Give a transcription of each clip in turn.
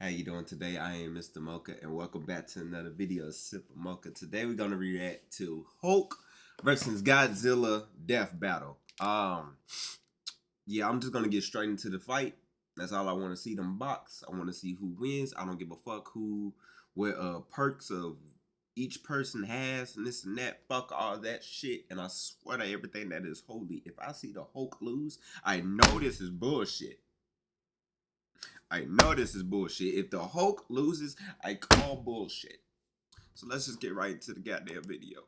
How you doing today? I am Mr. Mocha, and welcome back to another video of Sip of Mocha. Today we're gonna react to Hulk versus Godzilla Death Battle. Yeah, I'm just gonna get straight into the fight. That's all I want to see. Them box. I want to see who wins. I don't give a fuck what perks of each person has and this and that. Fuck all that shit. And I swear to everything that is holy, if I see the Hulk lose, I know this is bullshit. I know this is bullshit. If the Hulk loses, I call bullshit. So let's just get right into the goddamn video.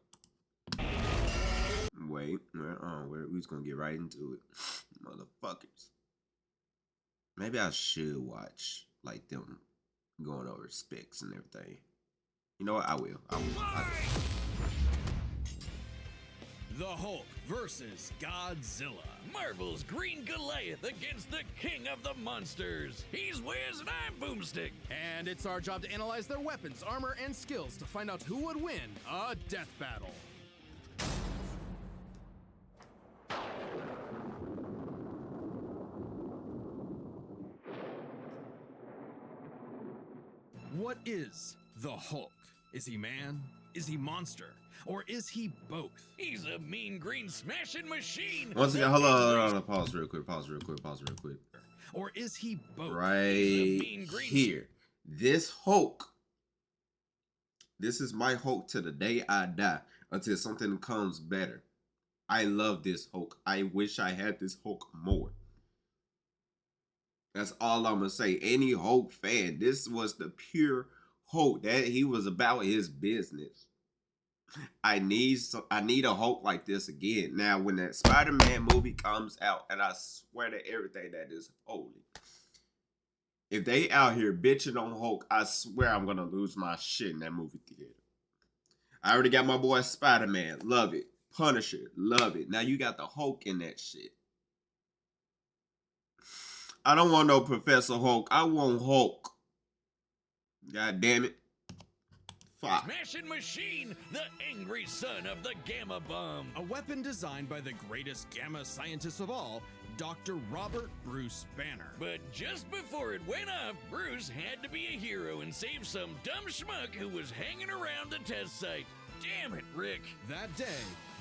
Wait, we're just gonna get right into it, motherfuckers. Maybe I should watch like them going over specs and everything. You know what? I will. The Hulk versus Godzilla. Marvel's Green Goliath against the king of the monsters. He's Wiz and I'm Boomstick. And it's our job to analyze their weapons, armor, and skills to find out who would win a death battle. What is the Hulk? Is he man? Is he monster? Or is he both? He's a mean green smashing machine. Once again, hold on. Pause real quick. Or is he both? Right here. This Hulk. This is my Hulk to the day I die. Until something comes better. I love this Hulk. I wish I had this Hulk more. That's all I'm gonna say. Any Hulk fan, this was the pure Hulk. That he was about his business. I need a Hulk like this again. Now, when that Spider-Man movie comes out, and I swear to everything that is holy, if they out here bitching on Hulk, I swear I'm gonna lose my shit in that movie theater. I already got my boy Spider-Man, love it. Punisher, love it. Now you got the Hulk in that shit. I don't want no Professor Hulk. I want Hulk. God damn it. Fuck. Smashing machine, the angry son of the Gamma Bomb. A weapon designed by the greatest gamma scientist of all, Dr. Robert Bruce Banner. But just before it went off, Bruce had to be a hero and save some dumb schmuck who was hanging around the test site. Damn it, Rick. That day,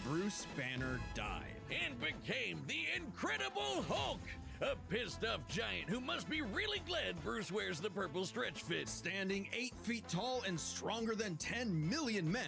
Bruce Banner died. And became the Incredible Hulk. A pissed off giant who must be really glad Bruce wears the purple stretch fit. Standing 8 feet tall and stronger than 10 million men,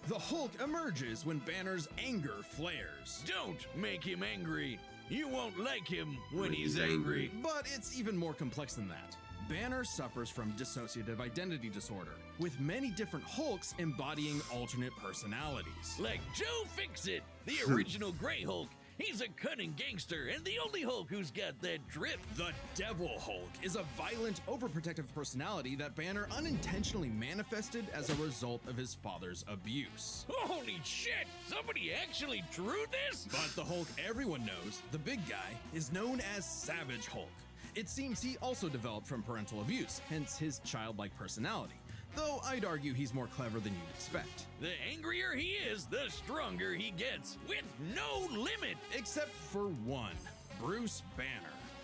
the Hulk emerges when Banner's anger flares. Don't make him angry. You won't like him when he's angry. But it's even more complex than that. Banner suffers from dissociative identity disorder, with many different Hulks embodying alternate personalities. Like Joe Fixit, the original Grey Hulk. He's a cunning gangster and the only Hulk who's got that drip. The Devil Hulk is a violent, overprotective personality that Banner unintentionally manifested as a result of his father's abuse. Holy shit! Somebody actually drew this? But the Hulk everyone knows, the big guy, is known as Savage Hulk. It seems he also developed from parental abuse, hence his childlike personality. Though I'd argue he's more clever than you'd expect. The angrier he is, the stronger he gets, with no limit. Except for one, Bruce Banner.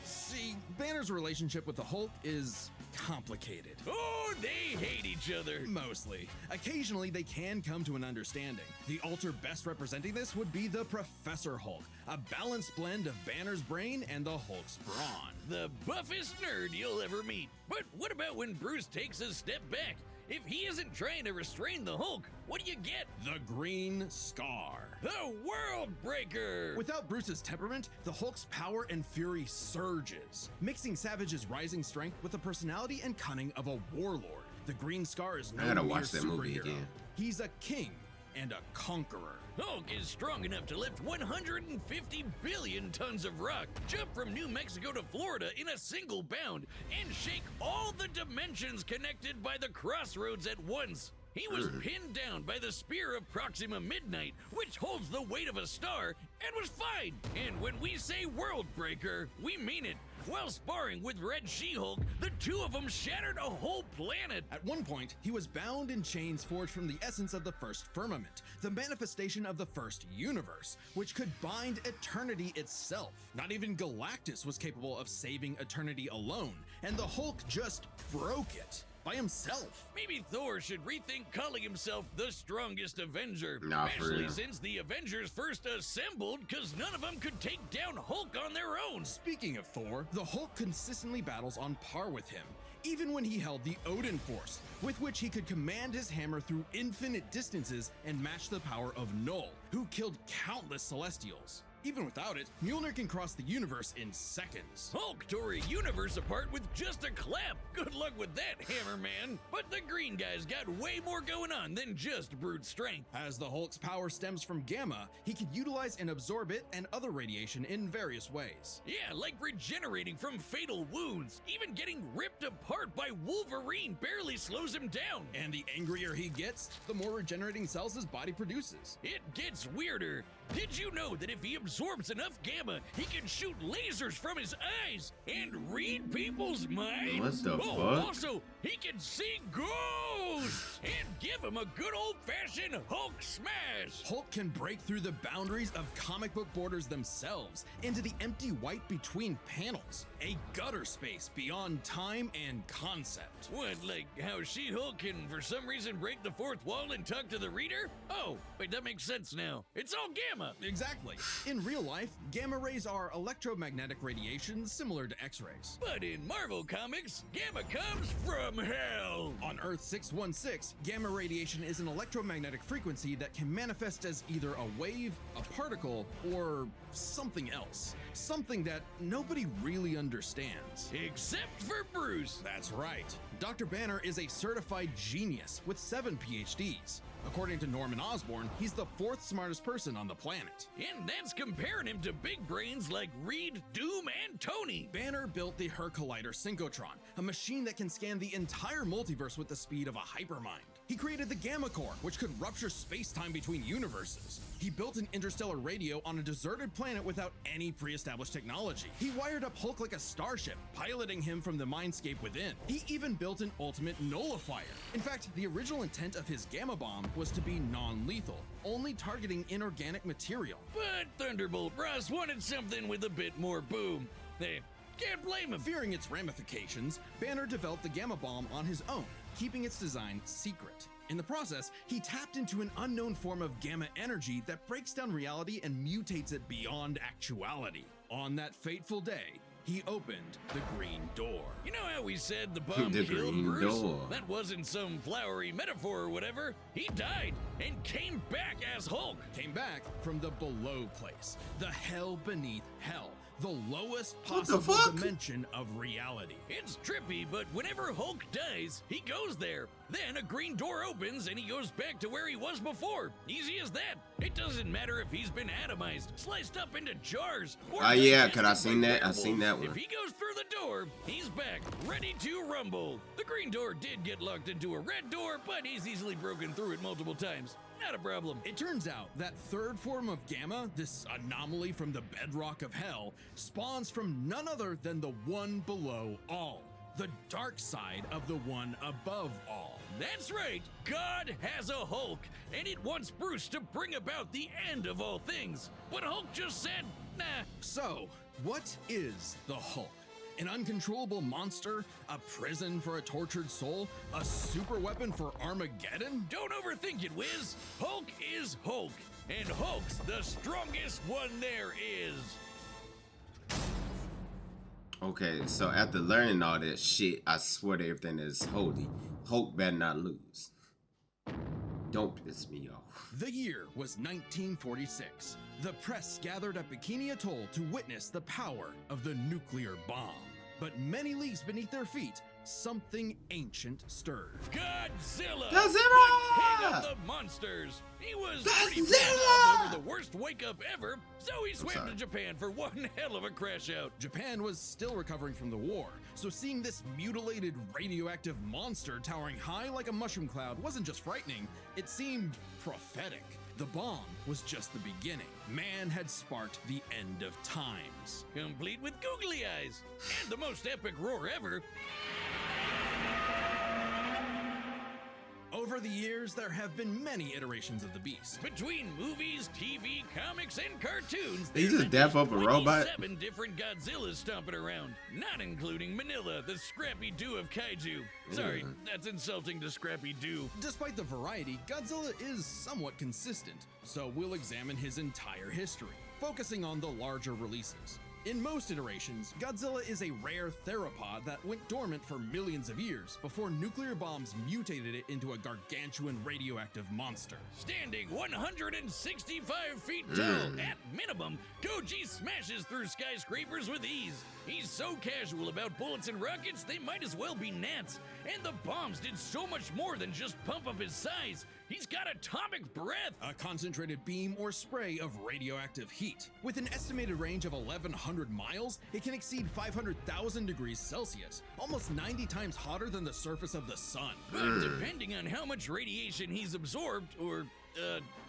See, Banner's relationship with the Hulk is complicated. Oh, they hate each other. Mostly. Occasionally, they can come to an understanding. The alter best representing this would be the Professor Hulk, a balanced blend of Banner's brain and the Hulk's brawn. The buffest nerd you'll ever meet. But what about when Bruce takes a step back? If he isn't trying to restrain the Hulk, what do you get? The Green Scar. The World Breaker! Without Bruce's temperament, the Hulk's power and fury surges, mixing Savage's rising strength with the personality and cunning of a warlord. The Green Scar is no mere superhero. He's a king and a conqueror. Hulk is strong enough to lift 150 billion tons of rock, jump from New Mexico to Florida in a single bound, and shake all the dimensions connected by the crossroads at once. He was pinned down by the spear of Proxima Midnight, which holds the weight of a star, and was fine. And when we say World Breaker, we mean it. While sparring with Red She-Hulk, the two of them shattered a whole planet. At one point, he was bound in chains forged from the essence of the first firmament, the manifestation of the first universe, which could bind eternity itself. Not even Galactus was capable of saving eternity alone, and the Hulk just broke it. By himself. Maybe Thor should rethink calling himself the strongest Avenger. Nah, especially since the Avengers first assembled, because none of them could take down Hulk on their own. Speaking of Thor, the Hulk consistently battles on par with him, even when he held the Odin Force, with which he could command his hammer through infinite distances and match the power of Null, who killed countless Celestials. Even without it, Mjolnir can cross the universe in seconds. Hulk tore a universe apart with just a clap. Good luck with that, Hammer Man. But the green guy's got way more going on than just brute strength. As the Hulk's power stems from gamma, he can utilize and absorb it and other radiation in various ways. Yeah, like regenerating from fatal wounds. Even getting ripped apart by Wolverine barely slows him down. And the angrier he gets, the more regenerating cells his body produces. It gets weirder. Did you know that if he absorbs enough gamma, he can shoot lasers from his eyes and read people's minds? What the fuck? Also, he can see ghosts and give him a good old-fashioned Hulk smash. Hulk can break through the boundaries of comic book borders themselves into the empty white between panels, a gutter space beyond time and concept. What, like how She-Hulk can for some reason break the fourth wall and talk to the reader? Oh, wait, that makes sense now. It's all gamma. Exactly. In real life, gamma rays are electromagnetic radiation similar to X-rays. But in Marvel Comics, gamma comes from hell. On Earth 616, gamma radiation is an electromagnetic frequency that can manifest as either a wave, a particle, or something else. Something that nobody really understands. Except for Bruce. That's right. Dr. Banner is a certified genius with 7 PhDs. According to Norman Osborn, he's the 4th smartest person on the planet. And that's comparing him to big brains like Reed, Doom, and Tony. Banner built the Collider Synchrotron, a machine that can scan the entire multiverse with the speed of a hypermind. He created the Gamma Core, which could rupture space-time between universes. He built an interstellar radio on a deserted planet without any pre-established technology. He wired up Hulk like a starship, piloting him from the mindscape within. He even built an ultimate nullifier. In fact, the original intent of his Gamma Bomb was to be non-lethal, only targeting inorganic material. But Thunderbolt Ross wanted something with a bit more boom. They can't blame him. Fearing its ramifications, Banner developed the Gamma Bomb on his own, keeping its design secret. In the process, he tapped into an unknown form of gamma energy that breaks down reality and mutates it beyond actuality. On that fateful day, he opened the Green Door. You know how we said the bomb The killed Green Bruce? Door. That wasn't some flowery metaphor or whatever. He died and came back as Hulk. Came back from the below place, the hell beneath hell, the lowest What the possible fuck? dimension of reality. It's trippy, but whenever Hulk dies, he goes there. Then a green door opens and he goes back to where he was before. Easy as that. It doesn't matter if he's been atomized, sliced up into jars, or Oh yeah, digested cause I seen by that. I werewolves. seen that If one. he goes through the door, he's back, ready to rumble. The green door did get locked into a red door, but he's easily broken through it multiple times. Not a problem. It turns out that third form of gamma, this anomaly from the bedrock of hell, spawns from none other than the one below all, the dark side of the one above all. That's right, God has a Hulk, and it wants Bruce to bring about the end of all things. But Hulk just said, nah. So, what is the Hulk? An uncontrollable monster? A prison for a tortured soul? A super weapon for Armageddon? Don't overthink it, Wiz. Hulk is Hulk, and Hulk's the strongest one there is. Okay, so after learning all that shit, I swear to everything is holy. Hulk better not lose. Don't piss me off. The year was 1946. The press gathered at Bikini Atoll to witness the power of the nuclear bomb. But many leagues beneath their feet, something ancient stirred. Godzilla! Godzilla! The king of the monsters! He was pretty Godzilla! bad off over the worst wake-up ever, so he swam sorry. to Japan for one hell of a crash-out. Japan was still recovering from the war, so seeing this mutilated radioactive monster towering high like a mushroom cloud wasn't just frightening, it seemed prophetic. The bomb was just the beginning. Man had sparked the end of times. Complete with googly eyes and the most epic roar ever. Over the years, there have been many iterations of the beast. Between movies, TV, comics, and cartoons, They just dap up a robot. 7 different Godzillas stomping around, not including Manila, the Scrappy Doo of kaiju. Sorry, that's insulting to Scrappy Doo. Despite the variety, Godzilla is somewhat consistent, so we'll examine his entire history, focusing on the larger releases. In most iterations, Godzilla is a rare theropod that went dormant for millions of years before nuclear bombs mutated it into a gargantuan radioactive monster. Standing 165 feet tall, at minimum, Goji smashes through skyscrapers with ease. He's so casual about bullets and rockets, they might as well be gnats. And the bombs did so much more than just pump up his size. He's got atomic breath! A concentrated beam or spray of radioactive heat. With an estimated range of 1,100 miles, it can exceed 500,000 degrees Celsius, almost 90 times hotter than the surface of the sun. But depending on how much radiation he's absorbed, or,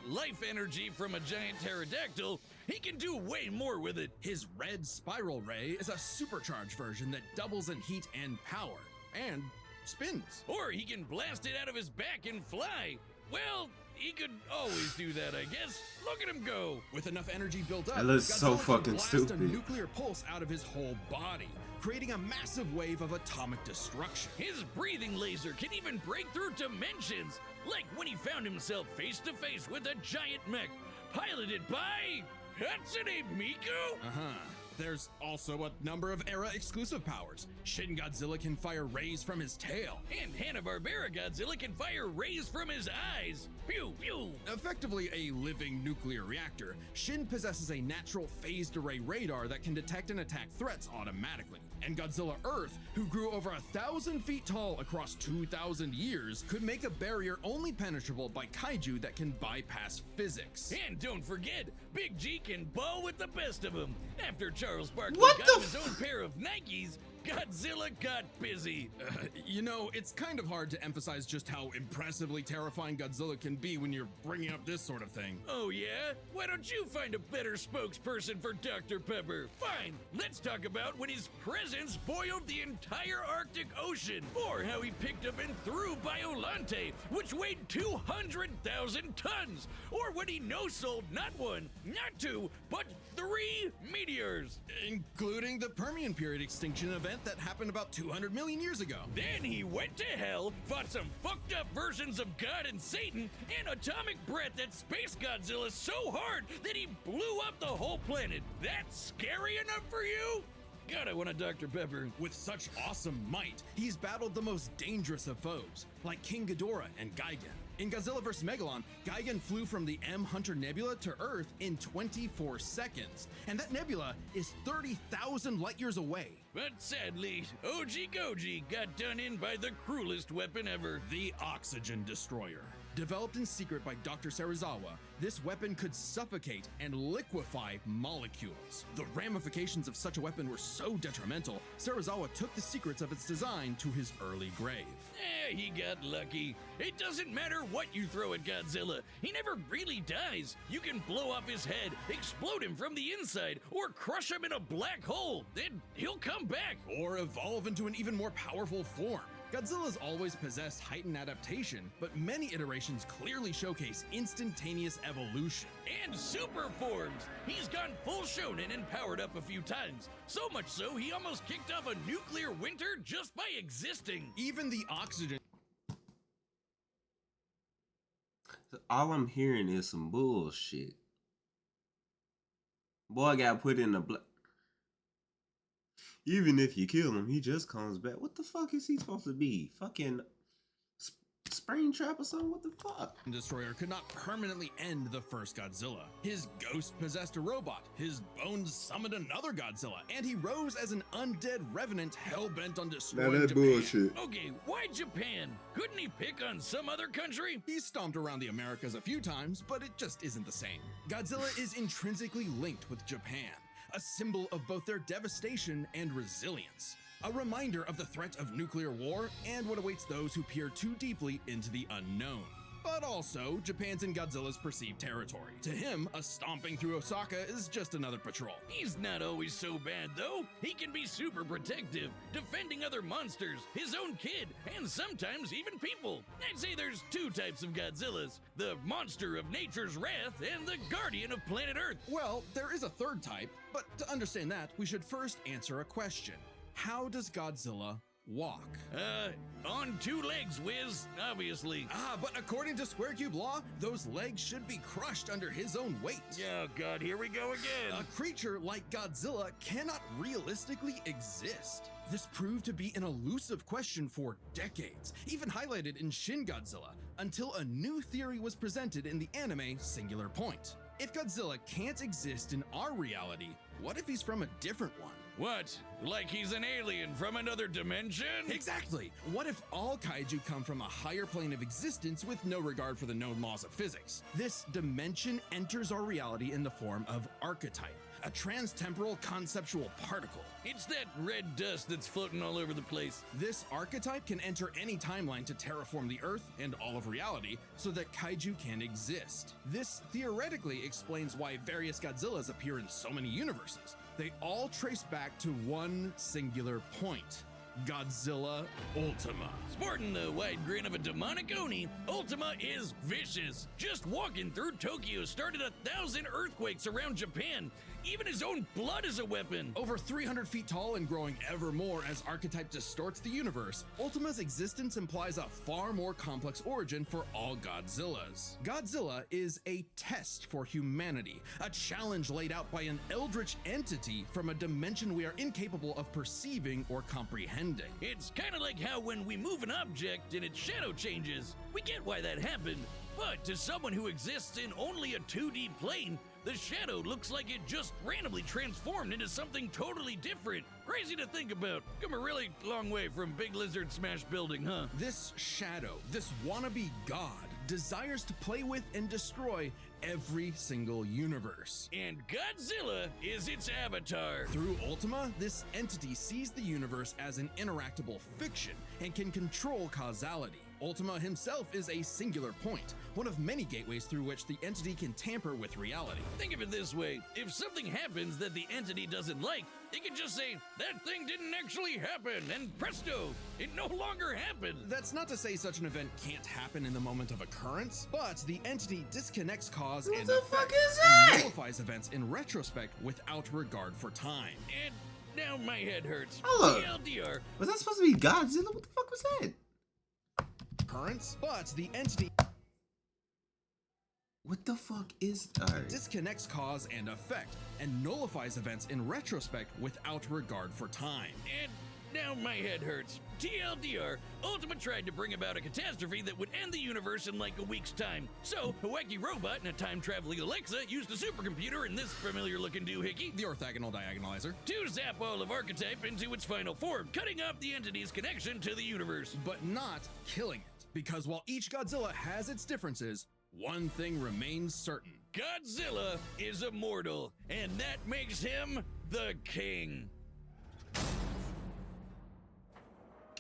life energy from a giant pterodactyl, he can do way more with it. His red spiral ray is a supercharged version that doubles in heat and power, and spins. Or he can blast it out of his back and fly. Well, he could always do that, I guess. Look at him go. With enough energy built up, That looks so Godzilla can fucking blast stupid. a nuclear pulse out of his whole body, creating a massive wave of atomic destruction. His breathing laser can even break through dimensions, like when he found himself face to face with a giant mech, piloted by Hatsune Miku? There's also a number of era-exclusive powers. Shin Godzilla can fire rays from his tail. And Hanna-Barbera Godzilla can fire rays from his eyes. Pew, pew. Effectively a living nuclear reactor, Shin possesses a natural phased array radar that can detect and attack threats automatically. And Godzilla Earth, who grew over 1,000 feet tall across 2,000 years, could make a barrier only penetrable by kaiju that can bypass physics. And don't forget, Big G can ball with the best of them. After Charles Barkley What got the his own pair of Nikes, Godzilla got busy. You know, it's kind of hard to emphasize just how impressively terrifying Godzilla can be when you're bringing up this sort of thing. Oh yeah? Why don't you find a better spokesperson for Dr. Pepper? Fine, let's talk about when his presence boiled the entire Arctic Ocean, or how he picked up and threw Biolante, which weighed 200,000 tons, or when he no-sold not 1, not 2, but 3 meteors. Including the Permian period extinction event that happened about 200 million years ago. Then he went to hell, fought some fucked up versions of God and Satan, and atomic breath at Space Godzilla so hard that he blew up the whole planet. That's scary enough for you? God, I want a Dr. Pepper. With such awesome might, he's battled the most dangerous of foes, like King Ghidorah and Gigan. In Godzilla vs. Megalon, Gigan flew from the M Hunter Nebula to Earth in 24 seconds, and that nebula is 30,000 light years away. But sadly, OG Goji got done in by the cruelest weapon ever. The Oxygen Destroyer. Developed in secret by Dr. Serizawa, this weapon could suffocate and liquefy molecules. The ramifications of such a weapon were so detrimental, Serizawa took the secrets of its design to his early grave. He got lucky. It doesn't matter what you throw at Godzilla. He never really dies. You can blow off his head, explode him from the inside, or crush him in a black hole. Then he'll come back. Or evolve into an even more powerful form. Godzilla's always possessed heightened adaptation, but many iterations clearly showcase instantaneous evolution. And super forms. He's gone full shonen and powered up a few times. So much so, he almost kicked off a nuclear winter just by existing. Even the oxygen. All I'm hearing is some bullshit. Boy got put in the black. Even if you kill him, he just comes back. What the fuck is he supposed to be? Fucking Springtrap or something? What the fuck? Destroyer could not permanently end the first Godzilla. His ghost possessed a robot, his bones summoned another Godzilla, and he rose as an undead revenant hell-bent on destroying Japan. Bullshit. Okay, why Japan? Couldn't he pick on some other country? He stomped around the Americas a few times, but it just isn't the same. Godzilla is intrinsically linked with Japan, a symbol of both their devastation and resilience. A reminder of the threat of nuclear war and what awaits those who peer too deeply into the unknown. but also Japan's and Godzilla's perceived territory. To him, a stomping through Osaka is just another patrol. He's not always so bad, though. He can be super protective, defending other monsters, his own kid, and sometimes even people. I'd say there's two types of Godzillas: the monster of nature's wrath and the guardian of planet Earth. Well, there is a third type, but to understand that, we should first answer a question. How does Godzilla walk? On two legs, Wiz, obviously. But according to Square Cube law, those legs should be crushed under his own weight. Oh god, here we go again. A creature like Godzilla cannot realistically exist. This proved to be an elusive question for decades, even highlighted in Shin Godzilla, until a new theory was presented in the anime Singular Point. If Godzilla can't exist in our reality, what if he's from a different one? What? Like he's an alien from another dimension? Exactly! What if all kaiju come from a higher plane of existence with no regard for the known laws of physics? This dimension enters our reality in the form of archetype, a transtemporal conceptual particle. It's that red dust that's floating all over the place. This archetype can enter any timeline to terraform the Earth and all of reality so that kaiju can exist. This theoretically explains why various Godzillas appear in so many universes. They all trace back to one singular point: Godzilla Ultima. Sporting the wide grin of a demonic Oni, Ultima is vicious. Just walking through Tokyo started 1,000 earthquakes around Japan. Even his own blood is a weapon. Over 300 feet tall and growing ever more as archetype distorts the universe, Ultima's existence implies a far more complex origin for all Godzillas. Godzilla is a test for humanity, a challenge laid out by an eldritch entity from a dimension we are incapable of perceiving or comprehending. It's kind of like how when we move an object and its shadow changes, we get why that happened. But to someone who exists in only a 2D plane, the shadow looks like it just randomly transformed into something totally different. Crazy to think about. Come a really long way from Big Lizard Smash Building, huh? This shadow, this wannabe god, desires to play with and destroy every single universe. And Godzilla is its avatar. Through Ultima, this entity sees the universe as an interactable fiction and can control causality. Ultima himself is a singular point, one of many gateways through which the entity can tamper with reality. Think of it this way: if something happens that the entity doesn't like, it can just say, "That thing didn't actually happen," and presto, it no longer happened. That's not to say such an event can't happen in the moment of occurrence, but the entity disconnects cause and effect and nullifies events in retrospect without regard for time. And now my head hurts. Hold up. TLDR. Was that supposed to be Godzilla? What the fuck was that? Occurrence, but the entity What the fuck is that? disconnects cause and effect and nullifies events in retrospect without regard for time. And now my head hurts. TLDR, Ultima tried to bring about a catastrophe that would end the universe in like a week's time. So, a wacky robot and a time-traveling Alexa used a supercomputer and this familiar-looking doohickey The orthogonal diagonalizer. to zap all of Archetype into its final form, cutting off the entity's connection to the universe. But not killing it, because while each Godzilla has its differences, one thing remains certain. Godzilla is immortal, and that makes him the king.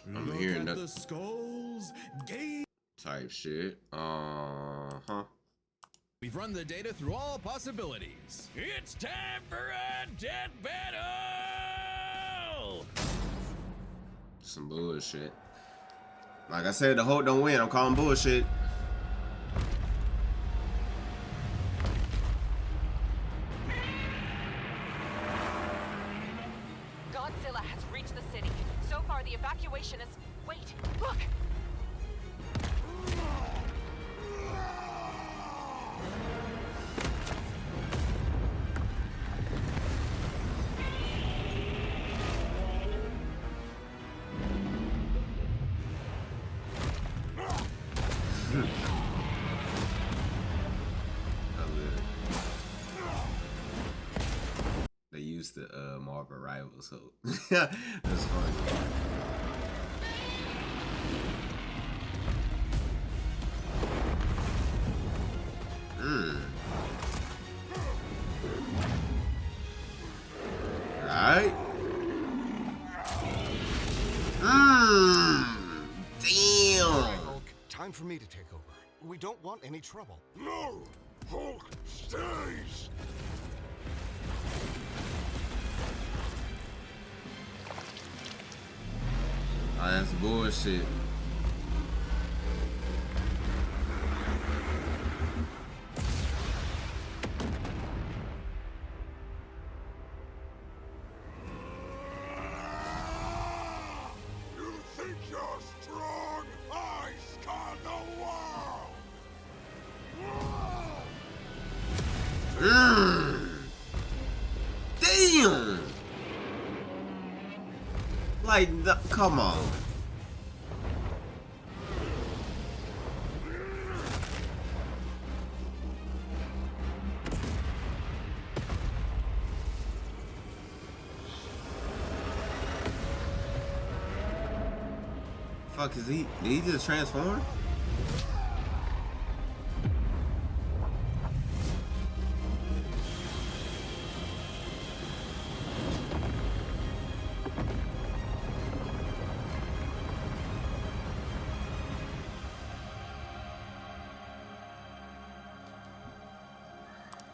I'm hearing Look that at the skulls, gaze. type shit. We've run the data through all possibilities. It's time for a death battle! Some bullshit. Like I said, the Hulk don't win. I'm calling bullshit. Godzilla has reached the city. So far, the evacuation is... Wait, look! They used the Marvel Rivals, so that's funny. Alright. Damn. Hulk, time for me to take over. We don't want any trouble. No! Hulk stays! Oh, that's bullshit. You think you're strong? I scar the world! Damn! Like, come on. Fuck is he? Did he just transform?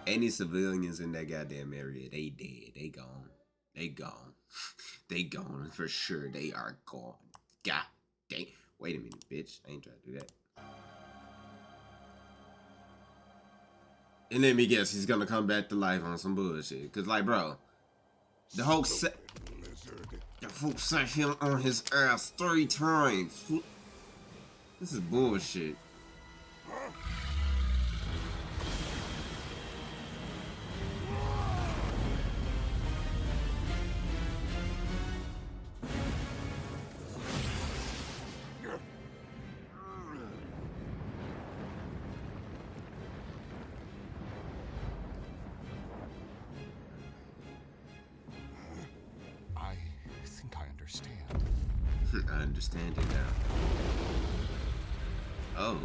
Any civilians in that goddamn area, they dead. They gone. They gone. They gone for sure. They are gone. God dang. Wait a minute, bitch. I ain't trying to do that. And let me guess, he's gonna come back to life on some bullshit. Cause like, bro, the Hulk sat him on his ass 3 times. This is bullshit. I understand it now. Oh.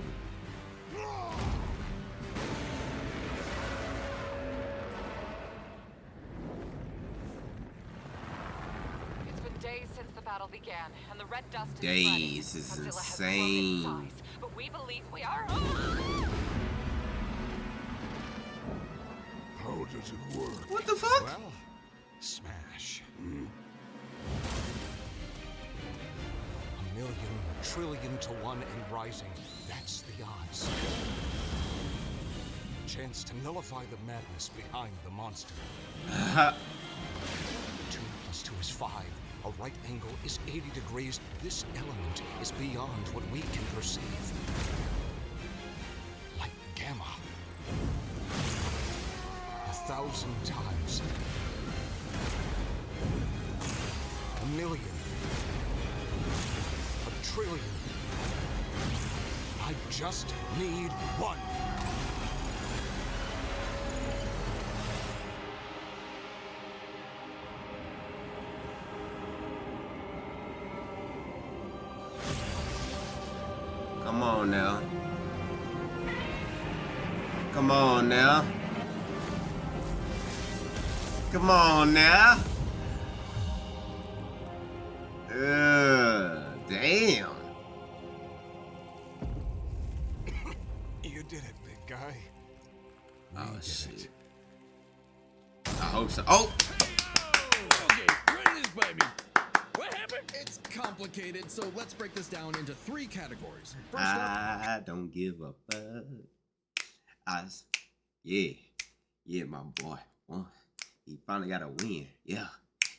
It's been days since the battle began, and the red dust is days is Godzilla insane. has grown in size, but we believe we are. How does it work? What the fuck? Well, smash. A million, trillion to 1 and rising. That's the odds. Chance to nullify the madness behind the monster. 2 + 2 is 5. A right angle is 80 degrees. This element is beyond what we can perceive. Like gamma. 1,000 times. A million. A trillion. I just need 1. Come on now. Come on now. Come on now. Damn. You did it, big guy. Oh shit. I hope so. Oh! Okay, run this by me. What happened? It's complicated, so let's break this down into 3 categories. First up, I don't give a fuck. Yeah, my boy. He finally got a win. Yeah,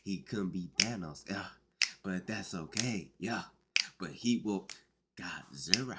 he couldn't beat Thanos. Yeah, but that's okay. Yeah, but he will Godzilla.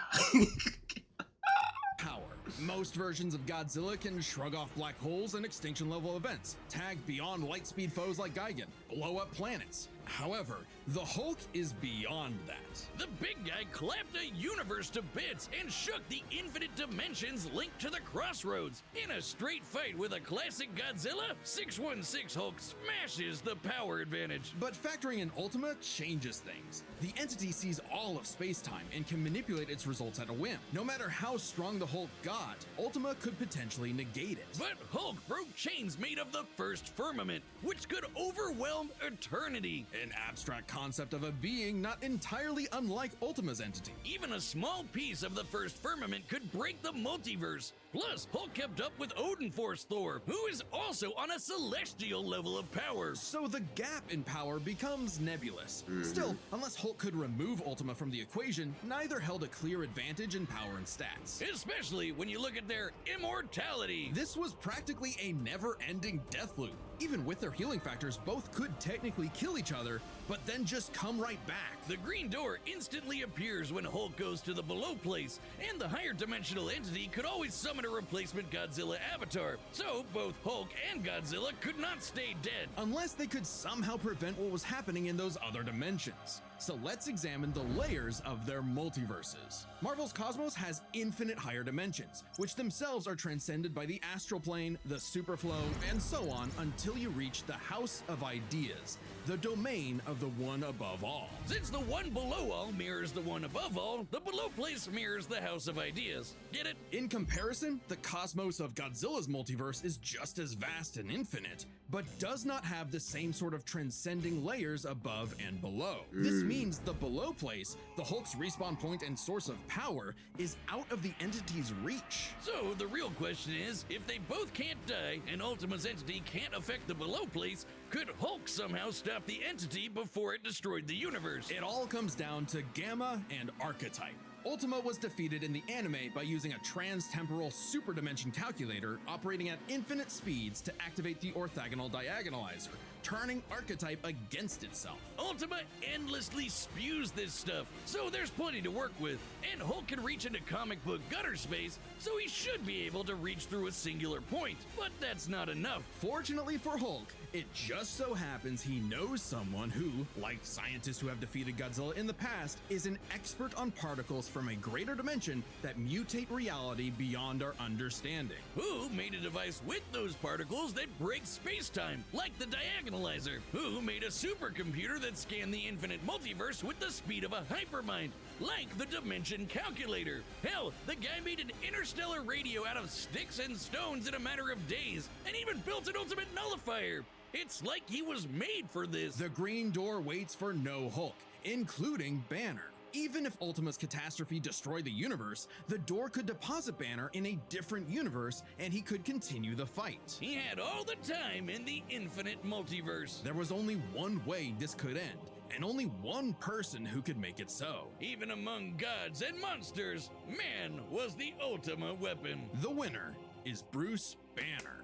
power. Most versions of Godzilla can shrug off black holes and extinction level events, tag beyond light speed foes like Gigan, blow up planets. However, the Hulk is beyond that. The big guy clapped a universe to bits and shook the infinite dimensions linked to the crossroads. In a straight fight with a classic Godzilla, 616 Hulk smashes the power advantage. But factoring in Ultima changes things. The entity sees all of space-time and can manipulate its results at a whim. No matter how strong the Hulk got, Ultima could potentially negate it. But Hulk broke chains made of the first firmament, which could overwhelm eternity. In abstract concept of a being not entirely unlike Ultima's entity. Even a small piece of the first firmament could break the multiverse. Plus, Hulk kept up with Odin Force Thor, who is also on a celestial level of power. So the gap in power becomes nebulous. Still, unless Hulk could remove Ultima from the equation, neither held a clear advantage in power and stats. Especially when you look at their immortality. This was practically a never-ending death loop. Even with their healing factors, both could technically kill each other, but then just come right back. The green door instantly appears when Hulk goes to the below place, and the higher dimensional entity could always summon a replacement Godzilla avatar, so both Hulk and Godzilla could not stay dead. Unless they could somehow prevent what was happening in those other dimensions. So let's examine the layers of their multiverses. Marvel's cosmos has infinite higher dimensions, which themselves are transcended by the astral plane, the superflow, and so on until you reach the House of Ideas, the domain of the one above all. Since the one below all mirrors the one above all, the below place mirrors the House of Ideas. Get it? In comparison, the cosmos of Godzilla's multiverse is just as vast and infinite, but does not have the same sort of transcending layers above and below. This means the below place, the Hulk's respawn point and source of power, is out of the entity's reach. So the real question is, if they both can't die and Ultima's entity can't affect the below place, could Hulk somehow stop the entity before it destroyed the universe? It all comes down to Gamma and Archetype. Ultima was defeated in the anime by using a trans-temporal superdimension calculator operating at infinite speeds to activate the orthogonal diagonalizer, turning Archetype against itself. Ultima endlessly spews this stuff, so there's plenty to work with, and Hulk can reach into comic book gutter space, so he should be able to reach through a singular point, but that's not enough. Fortunately for Hulk, it just so happens he knows someone who, like scientists who have defeated Godzilla in the past, is an expert on particles from a greater dimension that mutate reality beyond our understanding. Who made a device with those particles that breaks space-time, like the diagonalizer? Who made a supercomputer that scanned the infinite multiverse with the speed of a hypermind, like the dimension calculator? Hell, the guy made an interstellar radio out of sticks and stones in a matter of days, and even built an ultimate nullifier. It's like he was made for this. The Green Door waits for no Hulk, including Banner. Even if Ultima's catastrophe destroyed the universe, the door could deposit Banner in a different universe and he could continue the fight. He had all the time in the infinite multiverse. There was only one way this could end, and only one person who could make it so. Even among gods and monsters, man was the ultimate weapon. The winner is Bruce Banner.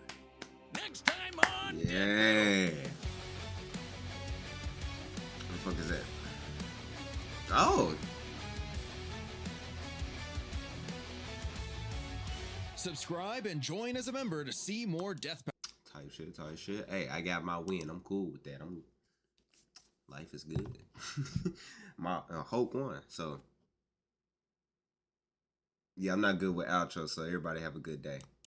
Next time on Yeah. What the fuck is that? Oh. Subscribe and join as a member to see more Deathbattle. Type shit. Hey, I got my win. I'm cool with that. Life is good. My Hulk won. So yeah, I'm not good with outro. So everybody have a good day.